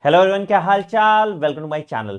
Hello everyone, क्या हाल चाल। Welcome to my channel.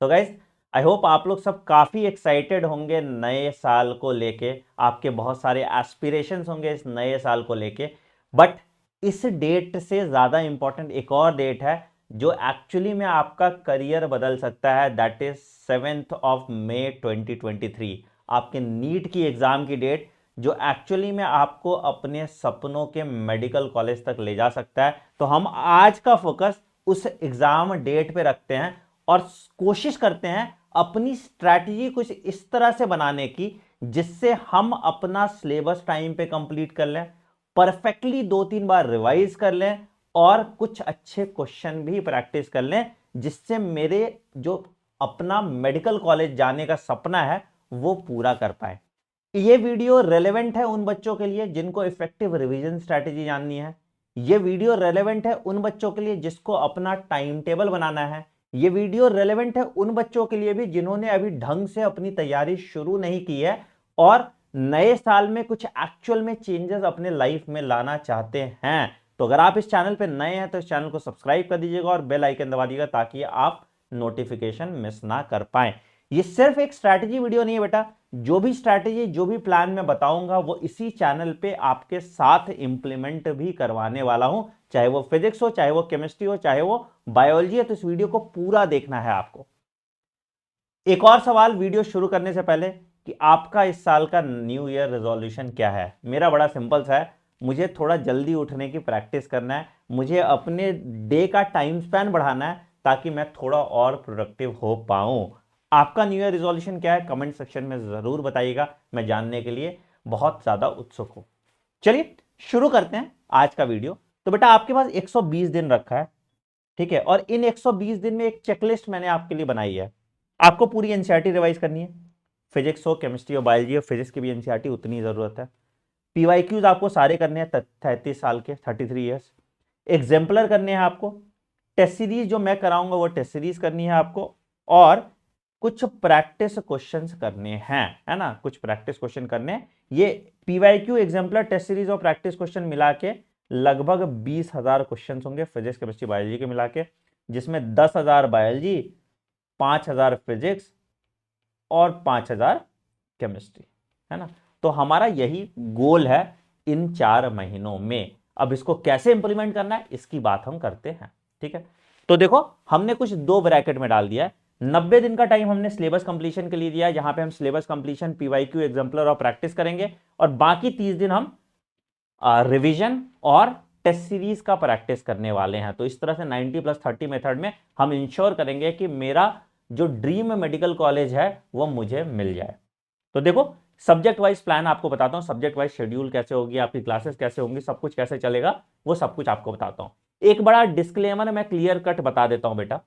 तो गाइज, आई होप आप लोग सब काफ़ी एक्साइटेड होंगे नए साल को लेके। आपके बहुत सारे एस्पिरेशंस होंगे इस नए साल को लेके। बट इस डेट से ज़्यादा इंपॉर्टेंट एक और डेट है जो एक्चुअली में आपका करियर बदल सकता है। दैट इज 7 मई 2023, आपके नीट की एग्ज़ाम की डेट, जो एक्चुअली में आपको अपने सपनों के मेडिकल कॉलेज तक ले जा सकता है। तो हम आज का फोकस उस एग्जाम डेट पे रखते हैं और कोशिश करते हैं अपनी स्ट्रैटेजी कुछ इस तरह से बनाने की जिससे हम अपना सिलेबस टाइम पे कंप्लीट कर लें, परफेक्टली 2-3 बार रिवाइज कर लें और कुछ अच्छे क्वेश्चन भी प्रैक्टिस कर लें, जिससे मेरे जो अपना मेडिकल कॉलेज जाने का सपना है वो पूरा कर पाए। ये वीडियो रेलेवेंट है उन बच्चों के लिए जिनको इफेक्टिव रिवीजन स्ट्रैटेजी जाननी है। ये वीडियो रेलेवेंट है उन बच्चों के लिए जिसको अपना टाइम टेबल बनाना है। ये वीडियो रेलेवेंट है उन बच्चों के लिए भी जिन्होंने अभी ढंग से अपनी तैयारी शुरू नहीं की है और नए साल में कुछ एक्चुअल में चेंजेस अपने लाइफ में लाना चाहते हैं। तो अगर आप इस चैनल पे नए हैं तो इस चैनल को सब्सक्राइब कर दीजिएगा और बेल आइकन दबा दीजिएगा ताकि आप नोटिफिकेशन मिस ना कर पाए। ये सिर्फ एक स्ट्रैटेजी वीडियो नहीं है बेटा। जो भी स्ट्रैटेजी, जो भी प्लान मैं बताऊंगा वो इसी चैनल पे आपके साथ इंप्लीमेंट भी करवाने वाला हूं, चाहे वो फिजिक्स हो, चाहे वो केमिस्ट्री हो, चाहे वो बायोलॉजी है। तो इस वीडियो को पूरा देखना है आपको। एक और सवाल वीडियो शुरू करने से पहले कि आपका इस साल का न्यू ईयर रेजोल्यूशन क्या है। मेरा बड़ा सिंपल सा है, मुझे थोड़ा जल्दी उठने की प्रैक्टिस करना है, मुझे अपने डे का टाइम स्पैन बढ़ाना है ताकि मैं थोड़ा और प्रोडक्टिव हो पाऊं। आपका न्यू ईयर रिजोल्यूशन क्या है कमेंट सेक्शन में जरूर बताइएगा, मैं जानने के लिए बहुत ज्यादा उत्सुक हूं। चलिए शुरू करते हैं आज का वीडियो। तो बेटा आपके पास 120 दिन रखा है, ठीक है, और इन 120 दिन में एक चेकलिस्ट मैंने आपके लिए बनाई है। आपको पूरी एनसीईआरटी रिवाइज करनी है, फिजिक्स हो, केमिस्ट्री हो, बायोलॉजी हो, फिजिक्स की भी एनसीईआरटी उतनी जरूरत है। पीवाईक्यूज आपको सारे करने हैं 33 साल के, 33 ईयर्स। एग्जाम्पलर करने हैं आपको। टेस्ट सीरीज जो मैं कराऊंगा वो टेस्ट सीरीज करनी है आपको। और कुछ प्रैक्टिस क्वेश्चंस करने हैं, है ना, कुछ प्रैक्टिस क्वेश्चन करने हैं। ये पीवाईक्यू, एग्जाम्पलर, टेस्ट सीरीज और प्रैक्टिस क्वेश्चन मिला के लगभग 20,000 क्वेश्चन होंगे फिजिक्स केमिस्ट्री बायोलॉजी के मिला के, जिसमें 10,000 बायोलॉजी, 5,000 फिजिक्स और 5,000 केमिस्ट्री, है ना। तो हमारा यही गोल है इन 4 महीनों में। अब इसको कैसे इंप्लीमेंट करना है इसकी बात हम करते हैं, ठीक है। तो देखो हमने कुछ दो ब्रैकेट में डाल दिया है। 90 दिन का टाइम हमने सिलेबस कंप्लीशन के लिए दिया है, जहां पे हम सिलेबस कंप्लीशन, पीवाईक्यू, एग्जाम्पलर और प्रैक्टिस करेंगे, और बाकी 30 दिन हम रिवीजन और टेस्ट सीरीज का प्रैक्टिस करने वाले हैं। तो इस तरह से 90+30 मेथड में हम इंश्योर करेंगे कि मेरा जो ड्रीम मेडिकल कॉलेज है वो मुझे मिल जाए। तो देखो सब्जेक्ट वाइज प्लान आपको बताता हूं, सब्जेक्ट वाइज शेड्यूल कैसे होगी, आपकी क्लासेस कैसे होंगी, सब कुछ कैसे चलेगा वो सब कुछ आपको बताता हूं। एक बड़ा डिस्क्लेमर मैं क्लियर कट बता देता हूं बेटा,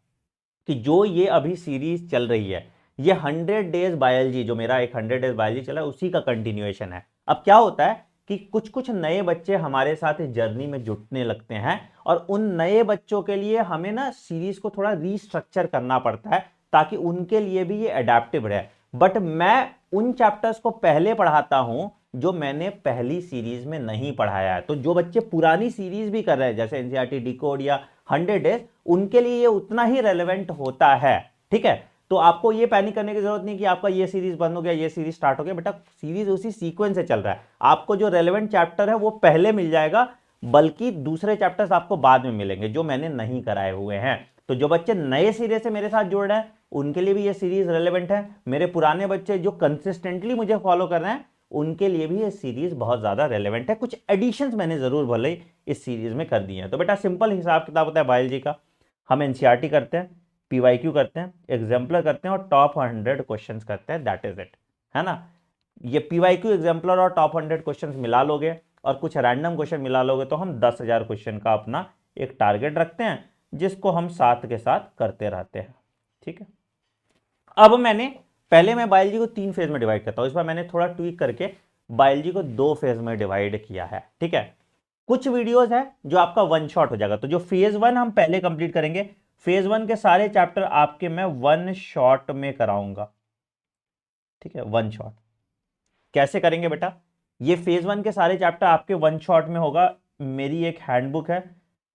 कि जो ये अभी सीरीज चल रही है ये 100 डेज बायोलॉजी, जो मेरा एक 100 डेज बायोलॉजी चला है उसी का कंटिन्यूएशन है। अब क्या होता है कि कुछ कुछ नए बच्चे हमारे साथ इस जर्नी में जुटने लगते हैं और उन नए बच्चों के लिए हमें ना सीरीज को थोड़ा रीस्ट्रक्चर करना पड़ता है ताकि उनके लिए भी ये अडेप्टिव रहे। बट मैं उन चैप्टर्स को पहले पढ़ाता हूं जो मैंने पहली सीरीज में नहीं पढ़ाया है। तो जो बच्चे पुरानी सीरीज भी कर रहे हैं जैसे एनसीईआरटी डिकोड या 100 डेज, उनके लिए ये उतना ही रेलेवेंट होता है, ठीक है। तो आपको ये पैनिक करने की जरूरत नहीं कि आपका ये सीरीज बंद हो गया, ये सीरीज स्टार्ट हो गया। बेटा सीरीज उसी सीक्वेंस से चल रहा है, आपको जो रेलेवेंट चैप्टर है वो पहले मिल जाएगा, बल्कि दूसरे चैप्टर्स आपको बाद में मिलेंगे जो मैंने नहीं कराए हुए हैं। तो जो बच्चे नए सिरे से मेरे साथ जुड़ रहे हैं उनके लिए भी ये सीरीज रेलेवेंट है, मेरे पुराने बच्चे जो कंसिस्टेंटली मुझे फॉलो कर रहे हैं उनके लिए भी ये सीरीज बहुत ज्यादा रेलेवेंट है। कुछ एडिशंस मैंने जरूर भले इस सीरीज में कर दिए हैं। तो बेटा सिंपल हिसाब किताब होता है बायोलॉजी का, हम एनसीईआरटी करते हैं, पीवाईक्यू करते हैं, एग्जाम्पलर करते हैं और टॉप 100 क्वेश्चंस करते हैं, दैट इज इट, है ना। ये पीवाईक्यू, एग्जाम्पलर और टॉप 100 क्वेश्चंस मिला लोगे और कुछ रैंडम क्वेश्चन मिला लोगे तो हम 10,000 क्वेश्चन का अपना एक टारगेट रखते हैं जिसको हम साथ के साथ करते रहते हैं, ठीक है। अब पहले मैं बायोलॉजी को 3 फेज में डिवाइड करता हूं, इस बार मैंने थोड़ा ट्वीक करके बायोलॉजी को 2 फेज में डिवाइड किया है, ठीक है। कुछ वीडियोस है जो आपका वन शॉट हो जाएगा, तो जो फेज 1 हम पहले कंप्लीट करेंगे, फेज 1 के सारे चैप्टर आपके मैं वन शॉट में कराऊंगा, ठीक है, वन शॉट। कैसे करेंगे बेटा, ये फेज 1 के सारे चैप्टर आपके वन शॉट में होगा। मेरी एक हैंडबुक है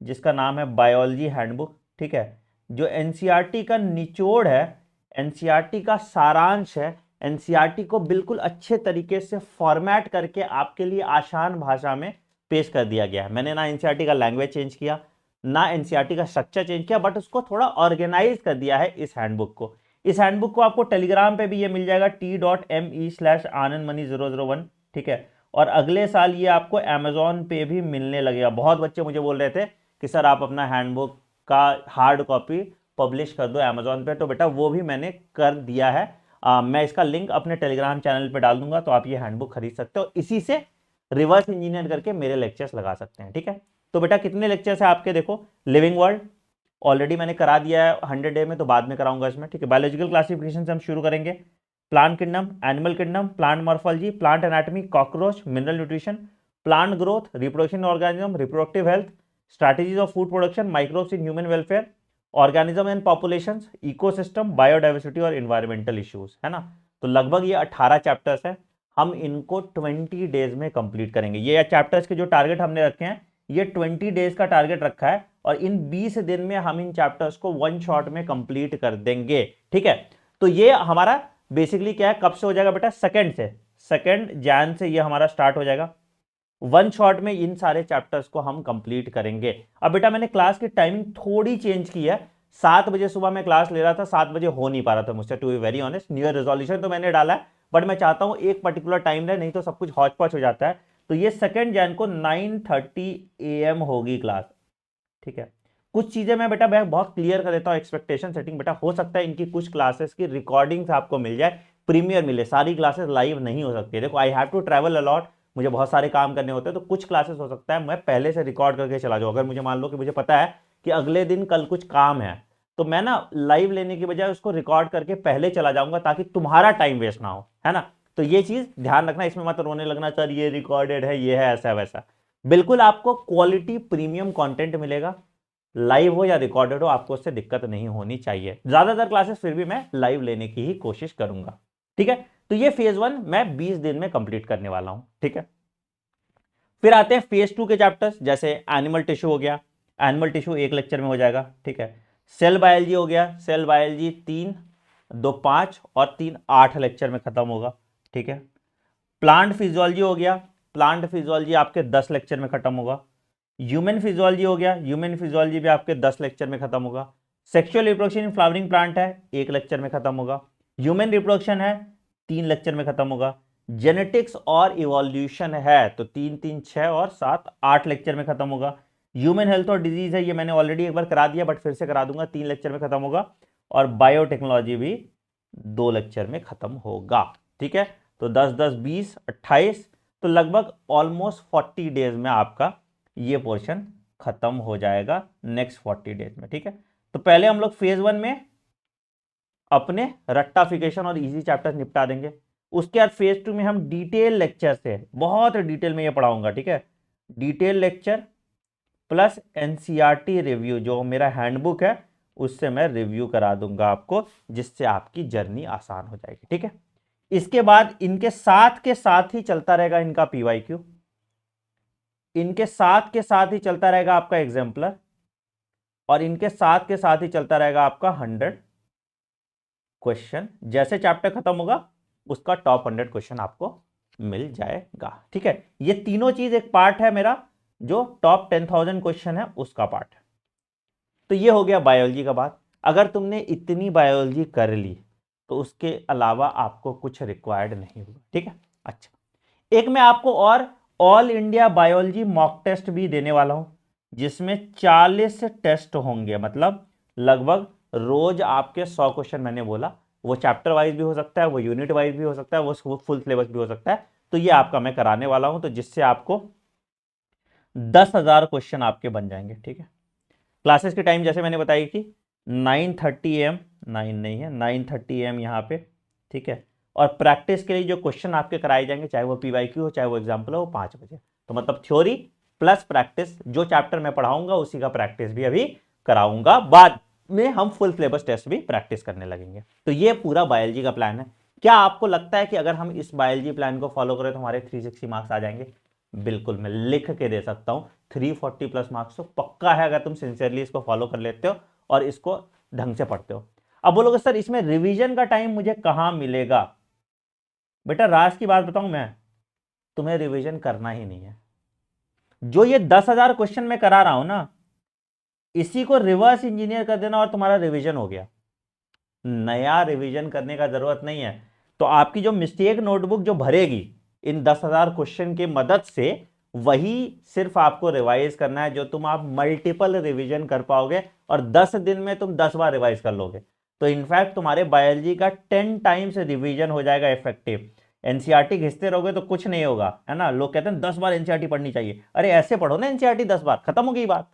जिसका नाम है बायोलॉजी हैंडबुक, ठीक है, जो एनसीईआरटी का निचोड़ है, एनसीईआरटी का सारांश है, एनसीईआरटी को बिल्कुल अच्छे तरीके से फॉर्मेट करके आपके लिए आसान भाषा में पेश कर दिया गया है। मैंने ना एनसीईआरटी का लैंग्वेज चेंज किया, ना एनसीईआरटी का स्ट्रक्चर चेंज किया, बट उसको थोड़ा ऑर्गेनाइज कर दिया है इस हैंडबुक को। इस हैंडबुक को आपको टेलीग्राम पे भी ये मिल जाएगा t.me/anandmani001, ठीक है। और अगले साल ये आपको अमेजोन पे भी मिलने लगेगा। बहुत बच्चे मुझे बोल रहे थे कि सर आप अपना हैंडबुक का हार्ड कॉपी पब्लिश कर दो अमेजोन पे, तो बेटा वो भी मैंने कर दिया है। मैं इसका लिंक अपने टेलीग्राम चैनल पे डाल दूंगा, तो आप ये हैंडबुक खरीद सकते हो, इसी से रिवर्स इंजीनियर करके मेरे लेक्चर्स लगा सकते हैं, ठीक है। तो बेटा कितने लेक्चर्स है आपके, देखो लिविंग वर्ल्ड ऑलरेडी मैंने करा दिया है 100 डे में, तो बाद में कराऊंगा इसमें, ठीक है। बायोलॉजिकल क्लासिफिकेशन से हम शुरू करेंगे, plant kingdom, animal kingdom, plant morphology, plant anatomy, cockroach, mineral nutrition, plant growth, reproduction organism, reproductive health, strategies of food production, microbes in human welfare, organism and populations, ecosystem, biodiversity और environmental issues, है ना। तो लगभग ये 18 chapters हैं, हम इनको 20 days में कंप्लीट करेंगे। ये चैप्टर्स के जो टारगेट हमने रखे हैं, ये 20 डेज का टारगेट रखा है, और इन 20 दिन में हम इन चैप्टर्स को वन शॉट में कंप्लीट कर देंगे, ठीक है। तो ये हमारा बेसिकली क्या है, कब से हो जाएगा बेटा, सेकंड से, 2 जैन से ये हमारा स्टार्ट हो जाएगा। वन शॉट में इन सारे चैप्टर्स को हम कंप्लीट करेंगे। अब बेटा मैंने क्लास की टाइमिंग थोड़ी चेंज की है, 7 बजे सुबह मैं क्लास ले रहा था, 7 बजे हो नहीं पा रहा था मुझसे, to be very honest. New year resolution तो मैंने डाला है, बट मैं चाहता हूं एक पर्टिकुलर टाइम रहे, नहीं तो सब कुछ हौच पौच हो जाता है। तो ये 2 जैन को 9:30 AM होगी क्लास, ठीक है। कुछ चीजें मैं बेटा बहुत क्लियर कर देता हूं, एक्सपेक्टेशन सेटिंग बेटा, हो सकता है इनकी कुछ क्लासेस की रिकॉर्डिंग्स आपको मिल जाए, प्रीमियर मिले, सारी क्लासेस लाइव नहीं हो सकती है। देखो I have to travel a lot, मुझे बहुत सारे काम करने होते हैं, तो कुछ क्लासेस हो सकता है मैं पहले से रिकॉर्ड करके चला जाऊँ। अगर मुझे मान लो कि मुझे पता है कि अगले दिन कल कुछ काम है, तो मैं ना लाइव लेने की बजाय उसको रिकॉर्ड करके पहले चला जाऊंगा, ताकि तुम्हारा टाइम वेस्ट ना हो, है ना। तो ये चीज ध्यान रखना, इसमें मत रोने लगना सर ये रिकॉर्डेड है, ये है ऐसा वैसा। बिल्कुल आपको क्वालिटी प्रीमियम कंटेंट मिलेगा, लाइव हो या रिकॉर्डेड हो, आपको उससे दिक्कत नहीं होनी चाहिए। ज्यादातर क्लासेस फिर भी मैं लाइव लेने की ही कोशिश करूंगा, ठीक है। तो ये फेज 1 मैं 20 दिन में कंप्लीट करने वाला हूं, ठीक है। फिर आते हैं फेज 2 के चैप्टर्स, जैसे एनिमल टिश्यू हो गया, एनिमल टिश्यू 1 लेक्चर में हो जाएगा, ठीक है। सेल बायोलॉजी हो गया, सेल बायोलॉजी 3, 2 5 और 3 8 लेक्चर में खत्म होगा, ठीक है। प्लांट फिजियोलॉजी हो गया, प्लांट फिजियोलॉजी आपके 10 लेक्चर में खत्म होगा। ह्यूमन फिजियोलॉजी हो गया, ह्यूमन फिजियोलॉजी भी आपके 10 लेक्चर में खत्म होगा। Sexual reproduction in flowering plant है, 1 लेक्चर में खत्म होगा। ह्यूमन रिप्रोडक्शन है, 3 लेक्चर में खत्म होगा। जेनेटिक्स और इवोल्यूशन है, तो 3 3 6 और 7 8 लेक्चर में खत्म होगा। ह्यूमन हेल्थ और डिजीज है, ये मैंने ऑलरेडी एक बार करा दिया, बट फिर से करा दूंगा, 3 लेक्चर में खत्म होगा। और बायोटेक्नोलॉजी भी 2 लेक्चर में खत्म होगा, ठीक है। तो 10 10 20 28, तो लगभग ऑलमोस्ट 40 डेज में आपका ये पोर्शन खत्म हो जाएगा, नेक्स्ट 40 डेज में, ठीक है। तो पहले हम लोग फेज 1 में अपने रट्टाफिकेशन और इजी चैप्टर्स निपटा देंगे। उसके बाद फेज 2 में हम डिटेल लेक्चर से बहुत डिटेल में ये पढ़ाऊंगा, ठीक है। Detail lecture plus NCERT review, जो मेरा हैंडबुक है उससे मैं रिव्यू करा दूंगा आपको, जिससे आपकी जर्नी आसान हो जाएगी, ठीक है। इसके बाद इनके साथ के साथ ही चलता रहेगा इनका पीवाईक्यू, इनके साथ के साथ ही चलता रहेगा आपका एग्जाम्पलर, और इनके साथ के साथ ही चलता रहेगा आपका 100 क्वेश्चन। जैसे चैप्टर खत्म होगा उसका टॉप 100 क्वेश्चन आपको मिल जाएगा, ठीक है। ये तीनों चीज एक पार्ट है मेरा, जो टॉप 10,000 क्वेश्चन है उसका पार्ट है। तो ये हो गया बायोलॉजी का बात। अगर तुमने इतनी बायोलॉजी कर ली तो उसके अलावा आपको कुछ रिक्वायर्ड नहीं होगा, ठीक है। अच्छा, एक मैं आपको और all India biology mock test भी देने वाला हूं, जिसमें 40 टेस्ट होंगे, मतलब लगभग रोज आपके 100 क्वेश्चन। मैंने बोला वो चैप्टर वाइज भी हो सकता है, वो यूनिट वाइज भी हो सकता है, वो फुल सिलेबस भी हो सकता है। तो ये आपका मैं कराने वाला हूं, तो जिससे आपको 10,000 क्वेश्चन आपके बन जाएंगे, ठीक है। क्लासेस की टाइम जैसे मैंने बताई कि 9:30 AM, 9 नहीं है, 9:30 AM यहाँ पे, ठीक है। और प्रैक्टिस के लिए जो क्वेश्चन आपके कराए जाएंगे, चाहे वो पीवाईक्यू हो चाहे वो एग्जाम्पल हो, वो 5 बजे। तो मतलब थ्योरी प्लस प्रैक्टिस, जो चैप्टर मैं पढ़ाऊंगा उसी का प्रैक्टिस भी अभी कराऊंगा, बाद में हम फुल सिलेबस टेस्ट भी प्रैक्टिस करने लगेंगे। तो ये पूरा बायोलॉजी का प्लान है। क्या आपको लगता है कि अगर हम इस बायोलॉजी प्लान को फॉलो करें तो हमारे 360 मार्क्स आ जाएंगे? बिल्कुल, मैं लिख के दे सकता हूं 340 प्लस मार्क्स तो पक्का है, अगर तुम सिंसियरली इसको फॉलो कर लेते हो और इसको ढंग से पढ़ते हो। अब बोलोगे सर इसमें रिवीजन का टाइम मुझे कहां मिलेगा? बेटा राज की बात बताऊं मैं, तुम्हें रिवीजन करना ही नहीं है। जो ये 10,000 क्वेश्चन मैं करा रहा हूं ना, इसी को रिवर्स इंजीनियर कर देना और तुम्हारा रिवीजन हो गया। नया रिवीजन करने का जरूरत नहीं है। तो आपकी जो मिस्टेक नोटबुक जो भरेगी इन 10,000 क्वेश्चन की मदद से, वही सिर्फ आपको रिवाइज करना है, जो तुम आप मल्टीपल रिवीजन कर पाओगे और 10 दिन में तुम 10 बार रिवाइज कर लोगे। तो इनफैक्ट तुम्हारे बायोलॉजी का 10 टाइम्स रिवीजन हो जाएगा इफेक्टिव। एनसीईआरटी घिसते रहोगे तो कुछ नहीं होगा, है ना। लोग कहते हैं 10 बार एनसीईआरटी पढ़नी चाहिए, अरे ऐसे पढ़ो ना एनसीईआरटी 10 बार, खत्म हो गई बात।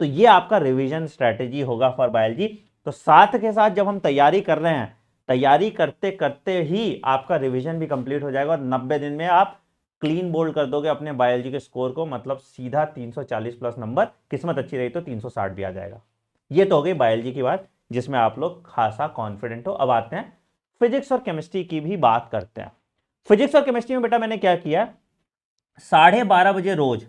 तो ये आपका रिवीजन स्ट्रेटेजी होगा फॉर बायोलॉजी। तो साथ के साथ जब हम तैयारी कर रहे हैं, तैयारी करते करते ही आपका रिवीजन भी कंप्लीट हो जाएगा और 90 दिन में आप क्लीन बोल्ड कर दोगे अपने बायोलॉजी के स्कोर को, मतलब सीधा 340 प्लस नंबर, किस्मत अच्छी रही तो 360 भी आ जाएगा। ये तो हो गई बायोलॉजी की बात, जिसमें आप लोग खासा कॉन्फिडेंट हो। अब आते हैं फिजिक्स और केमिस्ट्री की भी बात करते हैं। फिजिक्स और केमिस्ट्री में बेटा मैंने क्या किया, 12:30 बजे रोज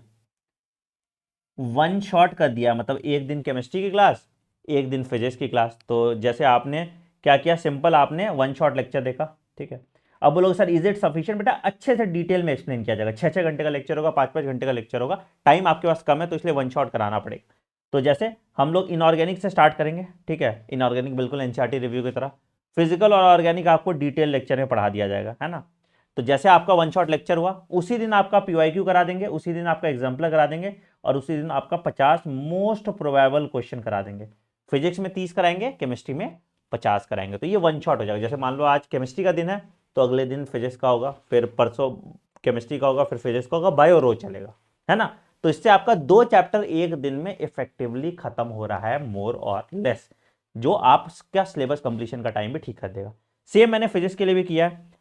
वन शॉट कर दिया, मतलब एक दिन केमिस्ट्री की क्लास, एक दिन फिजिक्स की क्लास। तो जैसे आपने क्या किया, सिंपल आपने वन शॉट लेक्चर देखा, ठीक है। अब बोलोगे सर इज इट सफिशिएंट? बेटा अच्छे से डिटेल में एक्सप्लेन किया जाएगा, 6-6 घंटे का लेक्चर होगा, 5-5 घंटे का लेक्चर होगा, टाइम आपके पास कम है तो इसलिए वन शॉट कराना पड़ेगा। तो जैसे हम लोग इनऑर्गेनिक से स्टार्ट करेंगे, ठीक है, इनऑर्गेनिक बिल्कुल एनसीईआरटी रिव्यू की तरह। फिजिकल और ऑर्गेनिक आपको डिटेल लेक्चर में पढ़ा दिया जाएगा, है ना। तो जैसे आपका वन शॉट लेक्चर हुआ, उसी दिन आपका पीवाईक्यू करा देंगे, उसी दिन आपका एग्जाम्पल करा देंगे, और उसी दिन आपका 50 मोस्ट प्रोबेबल क्वेश्चन करा देंगे। फिजिक्स में 30 कराएंगे, केमिस्ट्री में 50 कराएंगे। तो ये वन शॉट हो जाएगा। जैसे मान लो आज केमिस्ट्री का दिन है तो अगले दिन फिजिक्स का होगा, फिर परसों केमिस्ट्री का होगा, फिर फिजिक्स का होगा, बायो रोज चलेगा, है ना। तो इससे आपका 2 चैप्टर एक दिन में इफेक्टिवली खत्म हो रहा है, मोर और लेस, जो आपका सिलेबस कंप्लीशन का टाइम भी ठीक कर देगा। सेम मैंने फिजिक्स के लिए भी किया है।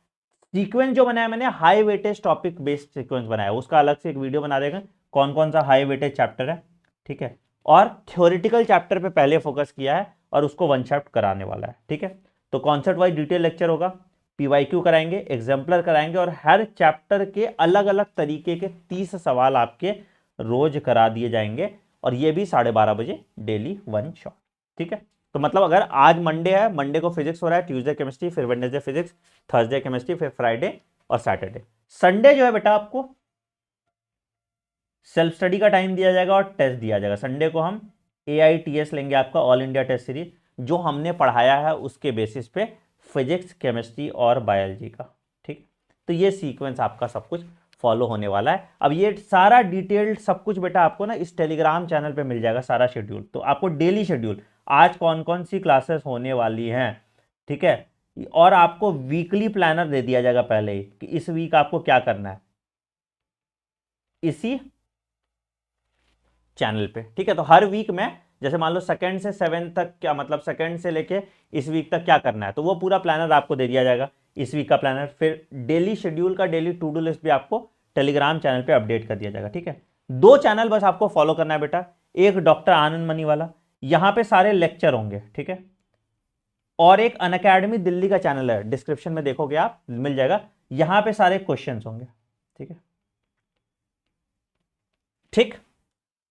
सीक्वेंस जो बनाया मैंने, high weightage topic based sequence बनाया, उसका अलग से एक वीडियो बना देगा, कौन कौन सा हाई वेटेज चैप्टर है, ठीक है। और थ्योरेटिकल चैप्टर पे पहले फोकस किया है और उसको वन शॉट कराने वाला है, ठीक है। तो कॉन्सेप्ट वाइज डिटेल लेक्चर होगा, पीवाईक्यू कराएंगे, एग्जाम्पलर कराएंगे, और हर चैप्टर के अलग अलग तरीके के 30 सवाल आपके रोज करा दिए जाएंगे, और ये भी 12:30 बजे डेली वन शॉट, ठीक है। तो मतलब अगर आज मंडे है, मंडे को फिजिक्स हो रहा है, ट्यूसडे केमिस्ट्री, फिर वेडनेसडे फिजिक्स, थर्सडे केमिस्ट्री, फिर फ्राइडे और सैटरडे। संडे जो है बेटा आपको सेल्फ स्टडी का टाइम दिया जाएगा और टेस्ट दिया जाएगा। संडे को हम AITS लेंगे, आपका ऑल इंडिया टेस्ट सीरीज, जो हमने पढ़ाया है उसके बेसिस पे फिजिक्स, केमिस्ट्री और बायोलॉजी का, ठीक। तो ये सीक्वेंस आपका सब कुछ फॉलो होने वाला है। अब ये सारा डिटेल्ड सब कुछ बेटा आपको ना इस टेलीग्राम चैनल पे मिल जाएगा, सारा शेड्यूल। तो आपको डेली शेड्यूल, आज कौन कौन सी क्लासेस होने वाली हैं, ठीक है, और आपको वीकली प्लानर दे दिया जाएगा पहले ही कि इस वीक आपको क्या करना है इसी चैनल पे, ठीक है। तो हर वीक में जैसे मान लो सेकंड से 7 तक, क्या मतलब सेकंड से लेके इस वीक तक क्या करना है, तो वो पूरा प्लानर आपको दे दिया जाएगा, इस वीक का प्लानर। फिर डेली शेड्यूल का डेली टू डू लिस्ट भी आपको टेलीग्राम चैनल पे अपडेट कर दिया जाएगा, ठीक है। 2 चैनल बस आपको फॉलो करना है बेटा, एक डॉक्टर आनंद मनी वाला, यहां पे सारे लेक्चर होंगे, ठीक है, और एक अनअकैडमी दिल्ली का चैनल है, डिस्क्रिप्शन में देखोगे आप मिल जाएगा, यहां पे सारे क्वेश्चन होंगे, ठीक है, ठीक।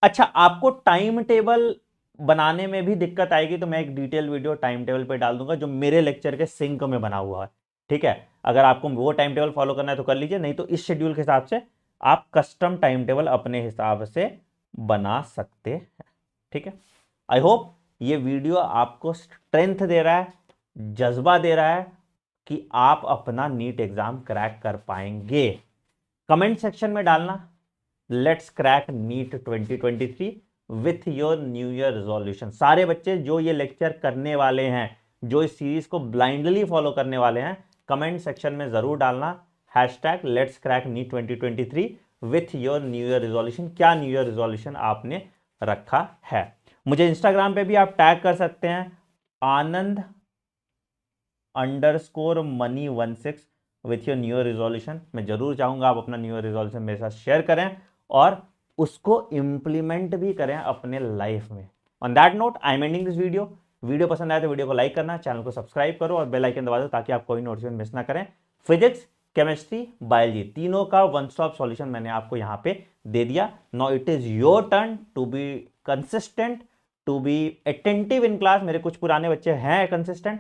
अच्छा, आपको टाइम टेबल बनाने में भी दिक्कत आएगी तो मैं एक डिटेल वीडियो टाइम टेबल पे डाल दूंगा, जो मेरे लेक्चर के सिंक में बना हुआ है, ठीक है। अगर आपको वो टाइम टेबल फॉलो करना है तो कर लीजिए, नहीं तो इस शेड्यूल के हिसाब से आप कस्टम टाइम टेबल अपने हिसाब से बना सकते हैं, ठीक है। आई होप ये वीडियो आपको स्ट्रेंथ दे रहा है, जज्बा दे रहा है कि आप अपना नीट एग्जाम क्रैक कर पाएंगे। कमेंट सेक्शन में डालना, let's crack NEET 2023 with your new year resolution. सारे बच्चे जो ये लेक्चर करने वाले हैं, जो इस सीरीज को ब्लाइंडली फॉलो करने वाले हैं, कमेंट सेक्शन में जरूर डालना hashtag let's crack NEET 2023 with your new year resolution. क्या न्यू ईयर रिजोल्यूशन आपने रखा है। मुझे इंस्टाग्राम पे भी आप टैग कर सकते हैं, आनंद_मनी16 with your new year resolution. मैं जरूर चाहूंगा आप अपना न्यू ईयर रिजोल्यूशन मेरे साथ शेयर करें और उसको इंप्लीमेंट भी करें अपने लाइफ में। On that note I am ending this video. Video पसंद आए तो वीडियो को लाइक करना, चैनल को सब्सक्राइब करो और बेल आइकन दबा दो ताकि आप कोई नोटिफिकेशन मिस ना करें। फिजिक्स, केमिस्ट्री, बायोलॉजी तीनों का वन स्टॉप सॉल्यूशन मैंने आपको यहां पे दे दिया। Now it is your turn to be consistent, to be attentive in class. मेरे कुछ पुराने बच्चे हैं कंसिस्टेंट,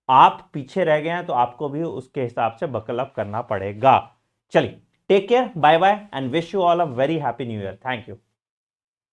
आप पीछे रह गए हैं तो आपको भी उसके हिसाब से बकल अप करना पड़ेगा। चलिए, take care, bye bye and wish you all a very happy new year. Thank you.